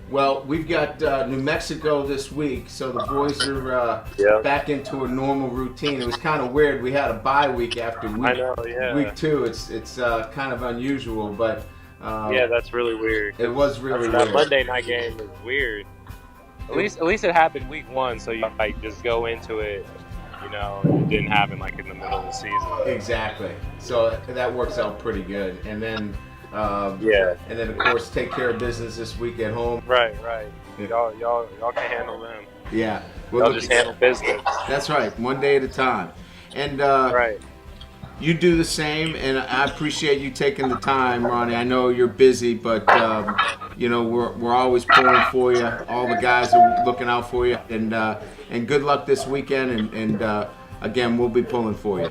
Well, we've got New Mexico this week, so the boys are back into a normal routine. It was kind of weird. We had a bye week after week 2. It's kind of unusual, but yeah, that's really weird. It was really weird. That Monday night game is weird. At least it happened week 1, so you just go into it. It didn't happen like in the middle of the season. Exactly. So that works out pretty good. And then and then of course take care of business this week at home. Right. Y'all can handle them. Yeah. Y'all just handle business. That's right. One day at a time. And right. You do the same, and I appreciate you taking the time, Ronnie. I know you're busy, but we're always pulling for you. All the guys are looking out for you, and good luck this weekend. And again, we'll be pulling for you.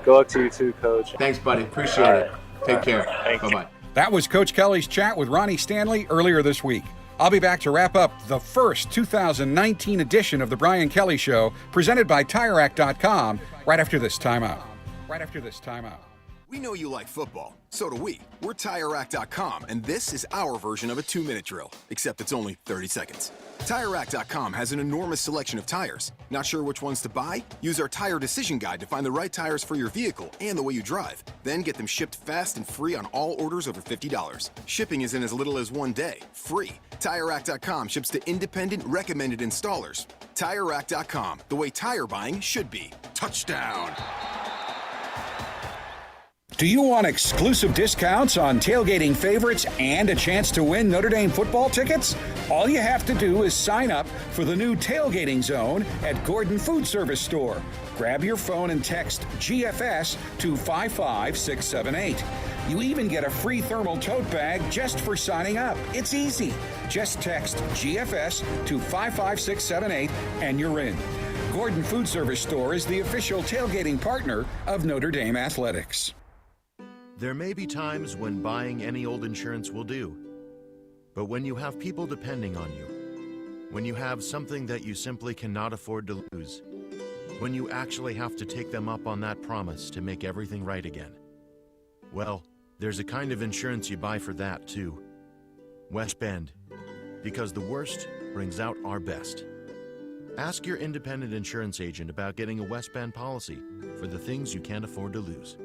Good luck to you too, Coach. Thanks, buddy. Appreciate it. Take care. Bye-bye. That was Coach Kelly's chat with Ronnie Stanley earlier this week. I'll be back to wrap up the first 2019 edition of The Brian Kelly Show, presented by TireRack.com, right after this timeout. We know you like football. So do we. We're TireRack.com, and this is our version of a 2-minute drill, except it's only 30 seconds. TireRack.com has an enormous selection of tires. Not sure which ones to buy? Use our Tire Decision Guide to find the right tires for your vehicle and the way you drive. Then get them shipped fast and free on all orders over $50. Shipping is in as little as 1 day. Free. TireRack.com ships to independent, recommended installers. TireRack.com, the way tire buying should be. Touchdown! Do you want exclusive discounts on tailgating favorites and a chance to win Notre Dame football tickets? All you have to do is sign up for the new tailgating zone at Gordon Food Service Store. Grab your phone and text GFS to 55678. You even get a free thermal tote bag just for signing up. It's easy. Just text GFS to 55678 and you're in. Gordon Food Service Store is the official tailgating partner of Notre Dame Athletics. There may be times when buying any old insurance will do. But when you have people depending on you, when you have something that you simply cannot afford to lose, when you actually have to take them up on that promise to make everything right again, well, there's a kind of insurance you buy for that too. West Bend, because the worst brings out our best. Ask your independent insurance agent about getting a West Bend policy for the things you can't afford to lose.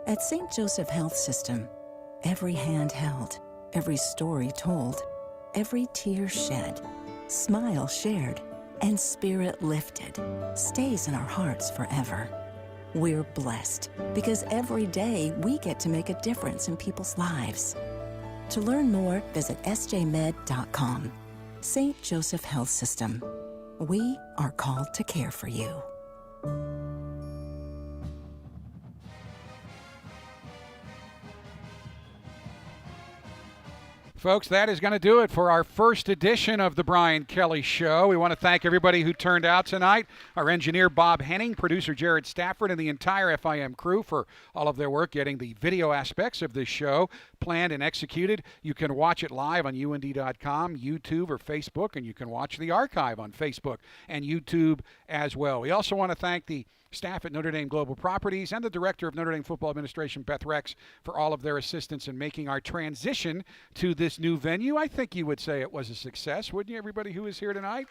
At St. Joseph Health System, every hand held, every story told, every tear shed, smile shared, and spirit lifted stays in our hearts forever. We're blessed because every day we get to make a difference in people's lives. To learn more, visit sjmed.com. St. Joseph Health System. We are called to care for you. Folks, that is going to do it for our first edition of the Brian Kelly Show. We want to thank everybody who turned out tonight. Our engineer, Bob Henning, producer Jared Stafford, and the entire FIM crew for all of their work getting the video aspects of this show planned and executed. You can watch it live on UND.com, YouTube, or Facebook, and you can watch the archive on Facebook and YouTube as well. We also want to thank the staff at Notre Dame Global Properties, and the Director of Notre Dame Football Administration, Beth Rex, for all of their assistance in making our transition to this new venue. I think you would say it was a success, wouldn't you, everybody who is here tonight?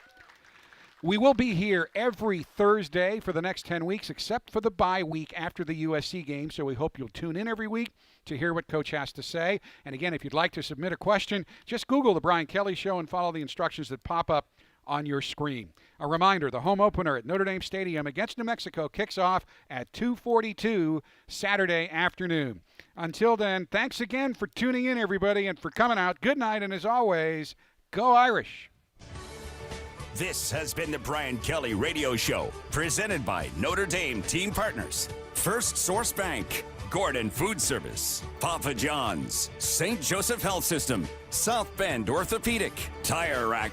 We will be here every Thursday for the next 10 weeks, except for the bye week after the USC game, so we hope you'll tune in every week to hear what Coach has to say. And again, if you'd like to submit a question, just Google The Brian Kelly Show and follow the instructions that pop up on your screen. A reminder, the home opener at Notre Dame Stadium against New Mexico kicks off at 2:42 Saturday afternoon. Until then, thanks again for tuning in, everybody, and for coming out. Good night, and as always, go Irish. This has been the Brian Kelly Radio Show, presented by Notre Dame Team Partners, First Source Bank, Gordon Food Service, Papa John's, St. Joseph Health System, South Bend Orthopedic, Tire Rack,